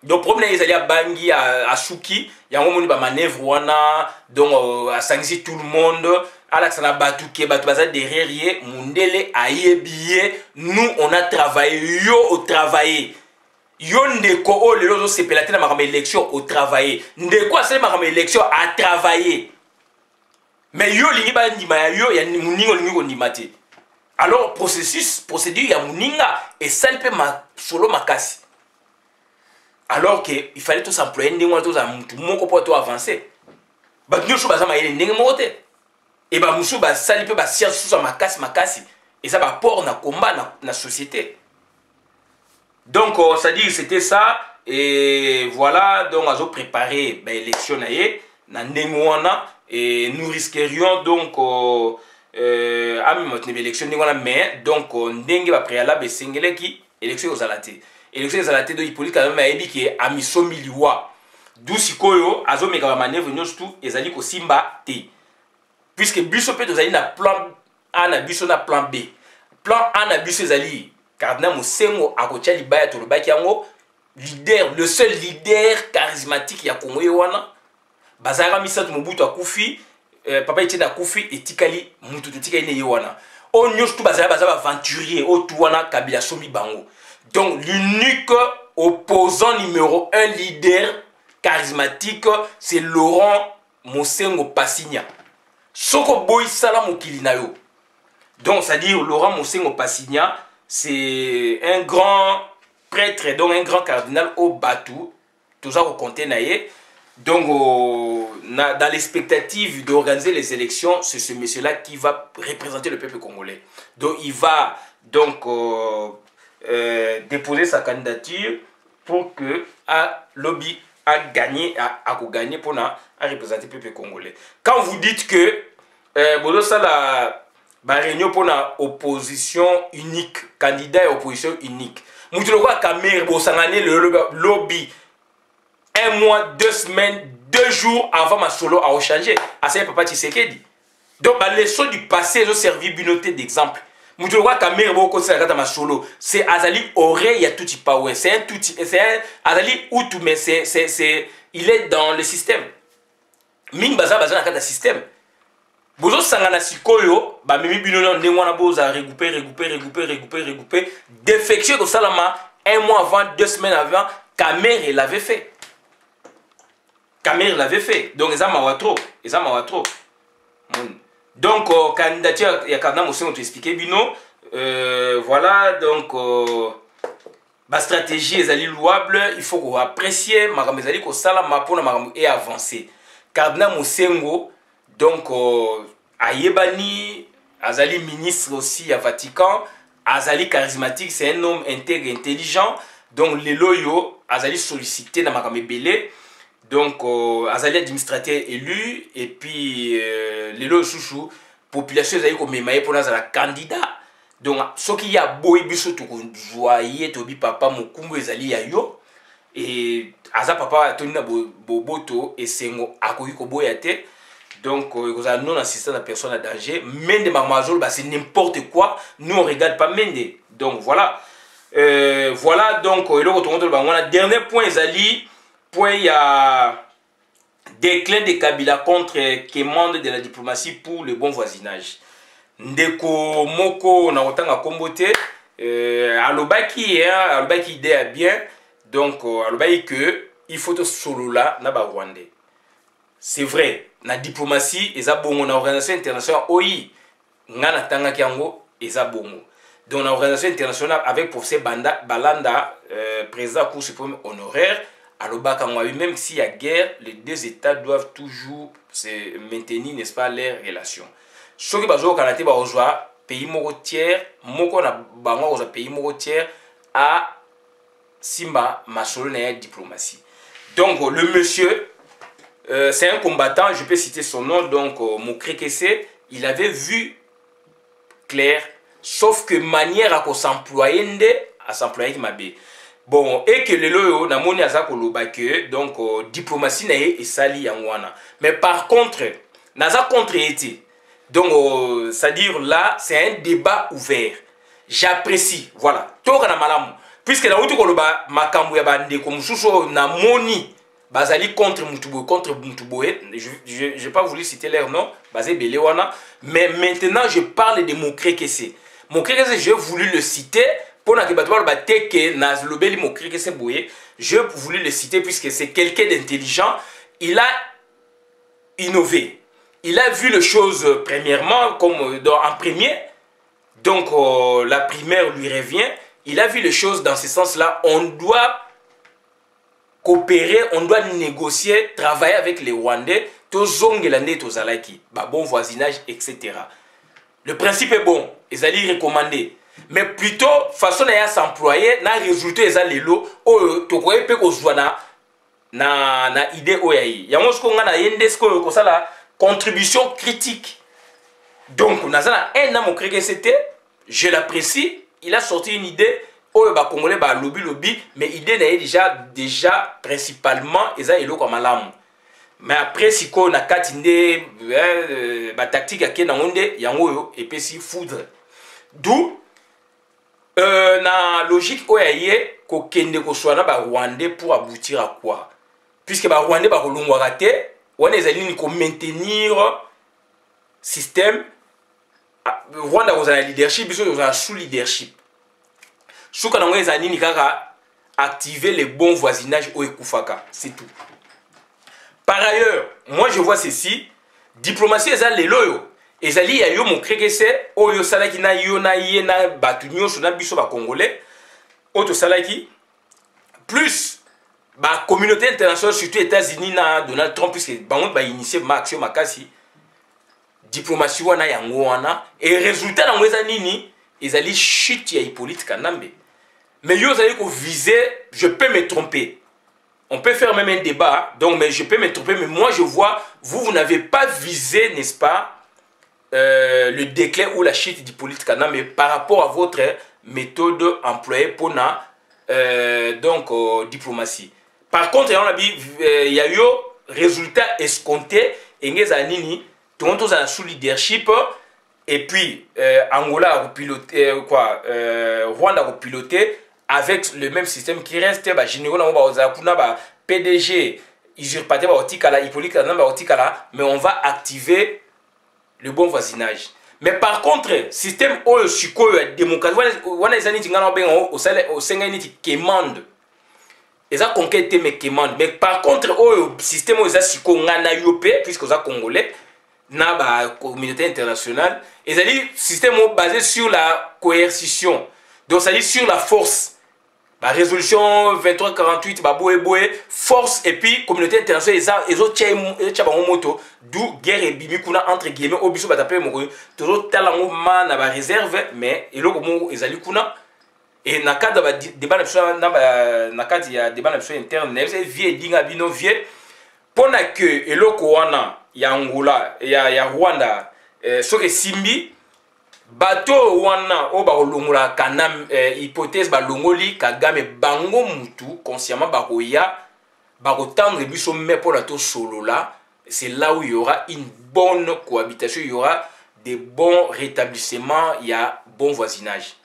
donc problème ils allaient à Bangui à Souki il y a un moment ba manœuvre wana donc à sanctionner tout le monde Alassana Batouké Batoubaza derrière Mundele ayebiye nous on a travaillé yo au travailler yo ndeko o le lozo sepelate na ma élection au travailler ndeko c'est ma élection à travailler mais yo lingi ba ndima yo ya muningo lingi ndimate. Alors, procédure, il y a Mouninga et ça ne peut pas solo makasi. Alors qu'il fallait tous employer des gens pour avancer. Bah, nous sommes des gens et bah, nous sommes des sciences makasi. Et ça va pour na combat dans la société. Donc, ça dit que c'était ça. Et voilà, donc, on a préparé l'élection et nous risquerions donc. Élection mais donc ndenge ba préalable singele qui élection aux alaté élection aux alaté do Hippolyte quand même ayebi ki amiso miliwa du sikoyo azo meka ba manœuvre nyonso tout ezali ko simba te puisque biso pe tozali na plan A na biso na plan B plan A na biso ezali Cardinal Mosengo akotia libaya to lobaki yango leader, le seul leader charismatique ya Congo wana bazara misatu Mobutu akufi papa Etienne akufi etikali mutu tikali ne wana on nyos tout bazara aventurier otuwana Kabila sombi bango. Donc l'unique opposant numéro 1 leader charismatique c'est Laurent Mosengo Passigna. Soko boy sala mokili na yo. Donc ça dit Laurent Mosengo Passigna c'est un grand prêtre, donc un grand cardinal au Batou, tout ça au compté naïe. Donc dans l'expectative d'organiser les élections, c'est ce monsieur-là qui va représenter le peuple congolais. Donc il va donc déposer sa candidature pour que lobby a gagné pour représenter le peuple congolais. Quand vous dites que ça la réunion pour la opposition unique, candidat et opposition unique. Moutouloua Kamer Bosangane le lobby 1 mois, 2 semaines, 2 jours avant ma solo a changé. À ça papa Tshisekedi. Donc la leçon du passé ont servi une note d'exemple. Moutouloua Kamer Boko c'est la ma solo. C'est Azali oreille ya tout pas ouais. C'est un tout c'est un Azali outou mais c'est il est dans le système. Ming baza na kata système. Bozo sangana sikoyo ba mimi binono ndengwana boza récupérer défection de salama 1 mois avant 2 semaines avant Kamer l'avait fait. Kamer l'avait fait. Donc ils ont trop. Donc candidature il y a quand même aussi on t'expliquer bino voilà donc ma stratégie est allée louable, il faut qu'on apprécie makambo ezali ko salama pona makambo et avancer. Cardinal Mosengo donc Ayebani Azali ministre aussi à Vatican, Azali charismatique, c'est un homme intègre, intelligent. Donc les loyaux Azali sollicité dans makambo belé. Donc Azali administrateur élu et puis les loyaux chouchou population Azali comme memaye pour la candidat. Donc ce qui y a boy biso to joyer to bi papa mokumbu ezali ya yo et aza papa tonina boboto et sengo akoki ko boyate. Donc vous avez non assistant à personne à danger mais de mamazol c'est n'importe quoi, nous on regarde pas mende. Donc voilà voilà donc dernier point ezali point il y a déclin de Kabila contre commande de la diplomatie pour le bon voisinage. Ndeko moko na otanga kombote alobaki idée bien donc alobaki que il faut solo là na ba rwandais. C'est vrai na diplomatie eza bongo na organisation internationale oyi ngana tanga kiango eza bongo. Donc la organisation internationale avec professeur Balanda président Cour suprême honoraire alobaka moi même s'il y a guerre les deux états doivent toujours se maintenir n'est-ce pas leurs relations. Ce qui bazo kanate ba ozwa pays moko tiers moko na bango ozwa pays moko tiers à simba masolo na diplomatie. Donc le monsieur c'est un combattant, je peux citer son nom, donc Mokrekese, il avait vu clair, sauf que manière à s'employer à s'employer qui m'a bé. Bon, et que le loyo na moni aza koloba que donc diplomatie na et sali yangwana. Mais par contre, naza contre été. Donc c'est-à-dire là, c'est un débat ouvert. J'apprécie, voilà. Toka na malamu. Puisque na utu koloba makambu ya bande comme suso na moni Bazali contre Mutuboé, je n'ai pas voulu citer leur nom, Bazé Belewana, mais maintenant je parle de Mokrekese. Mokrekese, j'ai voulu le citer pour que j'ai voulu le citer puisque c'est quelqu'un d'intelligent. Il a innové. Il a vu les choses premièrement comme en premier, donc la primaire lui revient. Il a vu les choses dans ce sens-là. On doit coopérer, on doit négocier, travailler avec les Rwandais, bon voisinage, etc. Le principe est bon, ils allaient recommander. Mais plutôt, façon de s'employer, na résultat les allélo, to croyez peu qu'on soit na idée oyaï. Yamo ce qu'on a na yendesko ko ça la contribution critique. Donc on a un an que c'était, je l'apprécie, il a sorti une idée. Oh bah congolais bah lobby mais idée n'est déjà principalement eza elo comme malam. Mais après si ko na katinde ba tactique à kena onde yango yo et puis si foudre. D'où na logique oyaye ko kende ko soana ba Rwandais pour aboutir à quoi? Puisque ba Rwandais ba kolongwa raté, on est allé ko maintenir système Rwanda vous avez leadership, biso vous avez sous leadership. Sous quand on est allé ni kaka activer les bons voisinages au Ekufaka, c'est tout. Par ailleurs, moi je vois ceci, diplomatie eza lelo yo. Ezali ya yo mon krekese oyo salaki na yo na ye na batu nyonso na biso ba congolais. Auto salaki plus ba communauté internationale surtout États-Unis na Donald Trump puisque bango ba initier ma action makasi. Diplomatie wana yango wana et résultat na ngweza nini ezali chute ya Hippolyte Kanambe. Mais yo ezali ko viser, je peux me tromper. On peut faire même un débat, donc mais je peux me tromper, mais moi je vois, vous n'avez pas visé, n'est-ce pas, le déclin ou la chute d'Hippolyte Kanambe par rapport à votre méthode employée pour la diplomatie. Par contre, il y a eu résultat escompté, et il y a nini, tout le monde a sous leadership, et puis Angola a piloté, Rwanda a piloté, avec le même système qui reste, bah, généraux PDG, usurpateur, mais on va activer le bon voisinage. Mais par contre, système au suko démocratie, on a des années qui au Sénégal qui commande. Ils ont conquête mais commande. Mais par contre, au système au suko ngana yopé puisque aux Congolais na ba communauté internationale, ils ont système basé sur la coercition. Donc ça dit sur la force. La résolution 2348, force et puis communauté internationale, ils ont moto, d'où guerre et bimikuna entre guillemets, au biso batapé moko, toujours talango man na ba réserve, mais ils ont ezali kuna et na cadre débat na cadre ya débat interne, c'est vieux dinga bino vieux, pona que eloko wana ya Angola, ya Rwanda, soke simbi bato wana o ba longola kanam hypothèse ba longoli Kagame bango mutu consciemment ba koya ba kotendre biso mais pour la to solo là, c'est là où il y aura une bonne cohabitation, il y aura des bons rétablissements, il y a bon voisinage.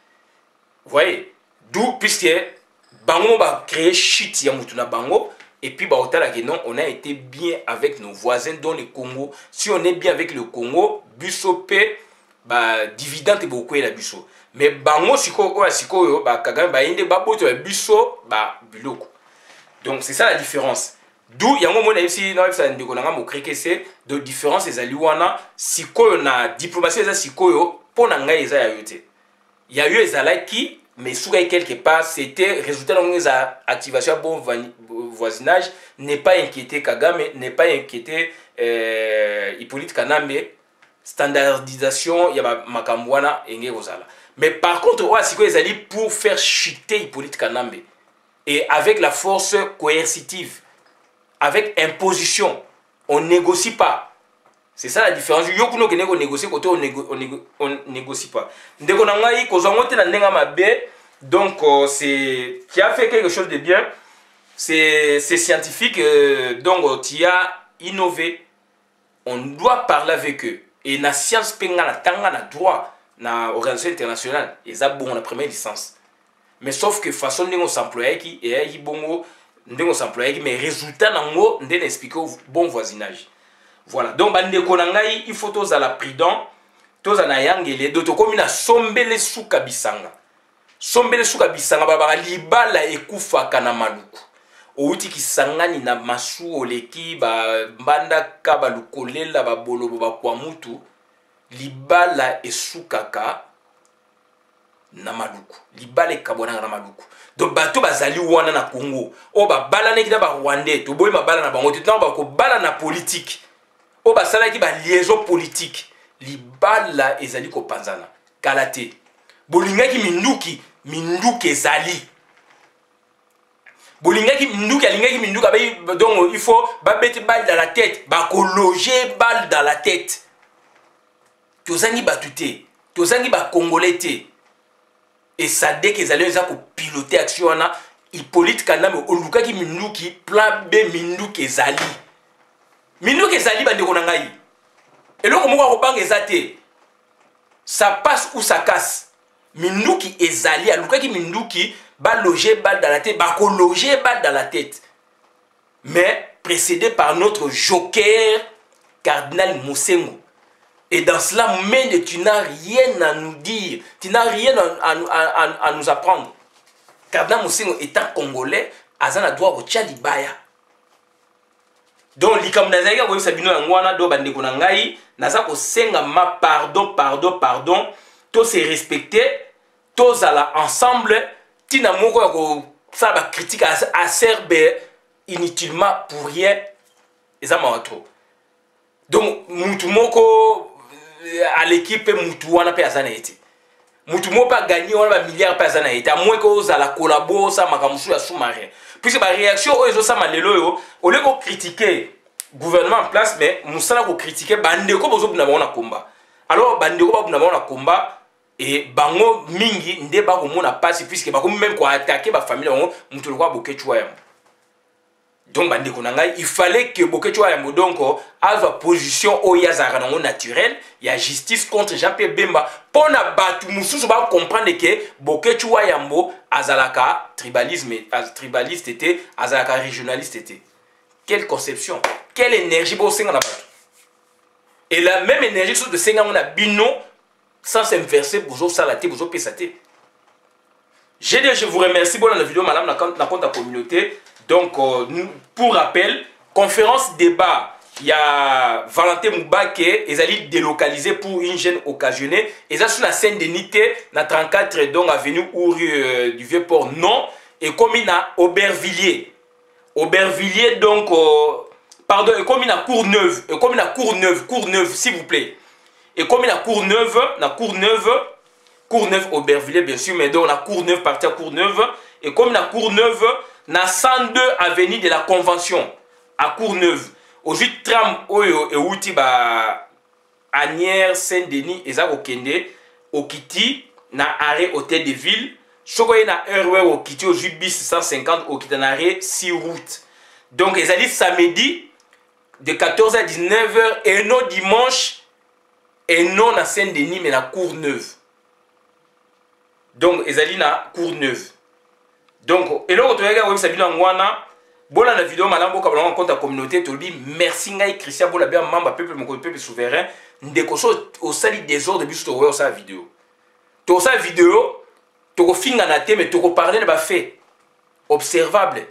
Vous voyez, d'où puisque bango ba créer shit ya mutu na bango et puis ba otala que non, on a été bien avec nos voisins dans le Congo. Si on est bien avec le Congo, Busopé ba dividende beaucoup la biso mais bango siko yo ba Kagame ba inde ba boto ya biso ba biloko. Donc c'est ça la différence, d'où yango mona ici na ça ndeko nanga mo krekese de différence ezali wana siko na diplomatie eza siko yo pona ngai eza ya yote ya yo ezalaki mais souka quelque part c'était résultat de activation bon voisinage n'est pas inquiété Kagame, n'est pas inquiété Hippolyte Kanambe. Standardisation, il y a Makambwana et Ngezala. Mais par contre, ils allaient pour faire chuter Hippolyte Kanambe. Et avec la force coercitive, avec imposition, on ne négocie pas. C'est ça la différence. Yokuno qui négocie, côté on négocie pas. Donc, c'est qui a fait quelque chose de bien. C'est scientifique. Donc, tu as innové. On doit parler avec eux. Et la science penga na tanga na droit na organisation internationale ils ont bon la première licence mais sauf que façon de s'employer qui et bongo de s'employer mais résultat nango ndene expliquer bon voisinage. Voilà, donc bande konangai il faut tous à la prudent tous à na yangele d'auto comme na sombele suka bisanga baba libala ekufa kana maluku outi kisangani na masu oleki ba mbanda ka ba lukolela ba bolobo ba kwa mutu libala esukaka na maluku libala ekabona na maluku donc bato bazali wana na Congo o ba bala neki na ba Rwandais to boyi mabala na bango to ba ko bala na politique o ba sala ki ba liaison politique libala ezali ko panzana kalate bolingaki minduki ezali bolingaki minduka donc il faut mettre balle dans la tête ba ko loger balle dans la tête tozangi batute tozangi ba congolais te et ça dès que ezali za ko piloter action wana Hippolyte Kanambe olukaki minduki plan B minduki ezali bande ko na ngai eloko moko ko banga ezate ça passe ou ça casse Minduki ezali alukaki Minduki ba loger balle dans la tête, ba ko loger balle dans la tête. Mais précédé par notre joker cardinal Moussengo. Et dans cela même tu n'as rien à nous dire, tu n'as rien à nous apprendre. Cardinal Moussengo étant congolais, azana droit au Tchalibaya. Donc likambo nazalaki koyebisa bino yango wana do bandeko na ngai naza kosenga ma pardon to se respecter tozala ensemble tina moko ya kosala bacritique acerbe inutilement pour rien eza mawa trop. Donc mutu moko à l'équipe mutu wana pe aza na ye te mutu moko pa gagné wana bamilliard pe aza na ye te amoi ko ozala kolabo osala makambo mosusu ya sous-marin. Puisque la réaction aux autres malelo au lieu de critiquer le gouvernement en place, mais nous allons critiquer bandeko bozo na combat. Alors bandeko na combat et bango mingi nde ba ko mona passe puisque ba ko même ko attaquer ba famille bango mutu kwa Bokechwa yambo. Donc bandeko na ngai il fallait que Bokechwa yambo donc a position o yazara nango naturel, il y a justice contre Jean-Pierre Bemba pour na batu mususu ba comprendre que Bokechwa yambo azalaka tribaliste était, azalaka régionaliste était. Quelle conception, quelle énergie pour senga na batu. Et la même énergie sur de senga on a bino sans s'inverser pour ça la pour pesaté. Je vous remercie pour la vidéo madame la compte la communauté. Donc pour rappel, conférence débat, il y a Valentin Moubake et Zali délocalisé pour une gêne occasionnée. Et ça sur la scène de Nité, na 34 donc avenue Ouru du Vieux-Port non. Et comme il a Aubervilliers donc pardon, et comme il a Courneuve, et comme il a Courneuve s'il vous plaît. Et comme il a Courneuve Aubervilliers bien sûr, mais donc on a Courneuve parti à Courneuve. Et comme il a Courneuve, na 102 avenue de la Convention à Courneuve. Aujourd'hui tram oyo et outi ba Anière Saint-Denis et ça au Kende au Kiti na arrêt hôtel de ville. Chokoye na heure au Kiti au bis 150 au Kiti na arrêt 6 routes. Donc ils allaient samedi de 14h à 19h et non dimanche et non à Saint-Denis mais na Courneuve. Donc ils allaient na Courneuve. Donc et là on regarde web sabina ngwana. Voilà la vidéo madame boka balanga compte la communauté to bi merci ngai Christian bola bien membre peuple mon peuple souverain ndeko so au sali désordre biso to wa sa vidéo. To sa vidéo to ko finga na te mais to ko parler ba fait observable.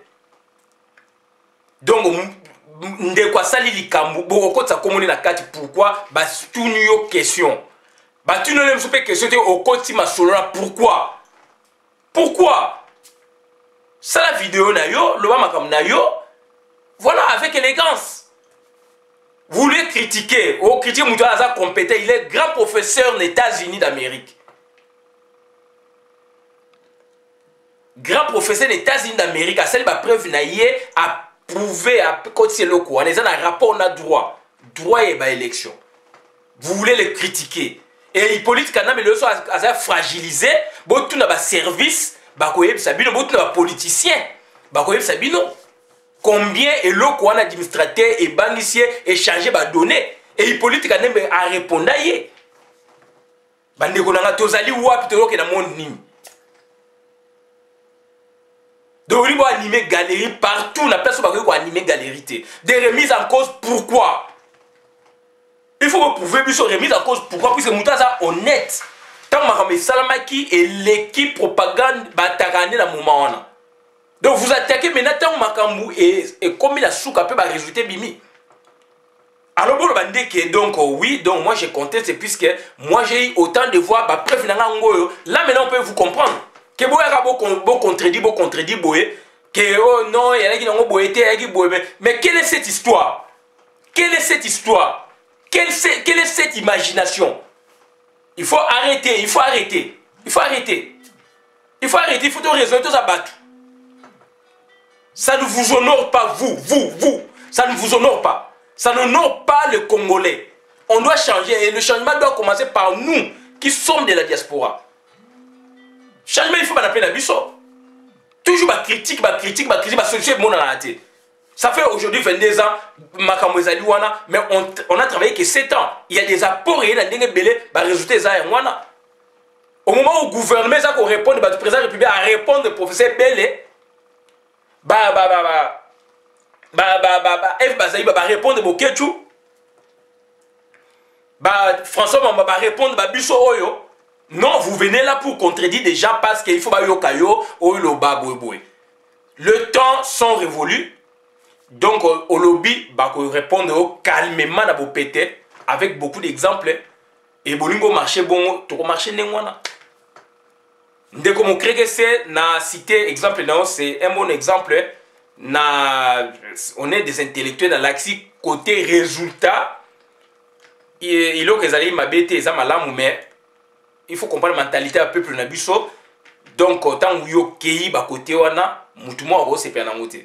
Donc ndeko sali likambu boko kota komoni na kati pourquoi ba tunu yo question. Ba tunu le msope question te au koti masolola pourquoi ça la vidéo na yo, le makam na yo, voilà avec élégance. Vous voulez critiquer, critiquer Moutaza compétent, il est grand professeur des États-Unis d'Amérique. Grand professeur des États-Unis d'Amérique, à celle la preuve na yé à prouver à côté le quoi, on est dans un rapport on a droit et bah élection. Vous voulez le critiquer et Hippolyte Kana mais le so a fragilisé, bon tout na ba service. Bakoyeb Sabino, beaucoup de politiciens. Bakoyeb Sabino. Combien est le coin administrateur et banquier échangé ba données et Hippolyte Kanem a répondu yé. Bande konanga tozali wapi to ke na monde nini. Donc il va animer galerie partout la place où bakoy animer galerie. Des remises en cause pourquoi? Il faut prouver plus remise en cause pourquoi puisque Moutaza honnête. Tant que Salamaki et l'équipe propagande batakane dans le moment. Donc vous attaquez maintenant tant Makambu et comme il a souka peut résulter bimi. Alors bon le que donc oui donc moi j'ai compté c'est puisque moi j'ai eu autant de voix bah preuve là maintenant on peut vous comprendre que beau contredit boye que oh non il y a qui n'ont boyé mais quelle est cette histoire? Quelle est cette histoire? Quelle est cette imagination? Il faut arrêter, il faut tout résoudre, tout ça battre. Ça ne vous honore pas, vous. Ça ne vous honore pas. Ça n'honore pas le Congolais. On doit changer et le changement doit commencer par nous qui sommes de la diaspora. Changement, il faut pas appeler la biso. Toujours ma critique, ma solution est mon arrêté. Ça fait aujourd'hui 22 ans, mais on a travaillé que 7 ans. Il y a des apports et il y a des résultats. au moment où le gouvernement ça qu'on répond le président de la République à répondre au professeur Bélé F Bazaï va répondre au Ketchou François Mamba va répondre à Bisso Oyo. Non, vous venez là pour contredire des gens parce qu'il faut yo kayo ou le baboui. Le temps sont révolus. Donc au lobby va répondre calmement à vos pétés avec beaucoup d'exemples et bolingo marché bon to marché nengwana. Dès que mon crée c'est na cité exemple non c'est un bon exemple on est des intellectuels dans l'axe côté résultat il faut que les alliés m'abêtent ça malamu mais il faut comprendre la mentalité du peuple nabiso donc tant yo kei ba côté wana mutu mo ro c'est na ngote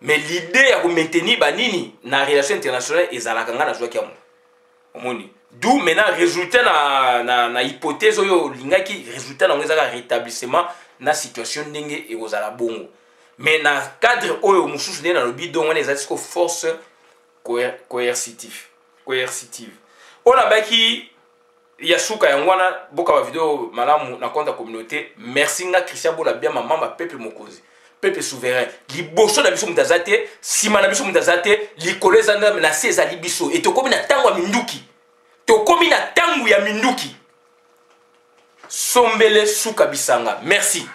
mais l'idée ya ko maintenir banini na relation internationale ezalaka nga na joie kiamu omoni d'où maintenant résultat na hypothèse oyo lingaki résultat na ngezaka rétablissement na situation ndenge e kozala bongo mais na cadre oyo mususu na lobi donc on est à force coercitive on a baki yasuka yangwana boka ba vidéo malamu na compte communauté merci nga Christian Bola bien maman ba peuple mokozi peuple souverain liboso na biso mutazate sima na biso mutazate likoleza na seza libiso et to komi na tango ya minduki to komi na tango ya minduki sombele suka bisanga merci.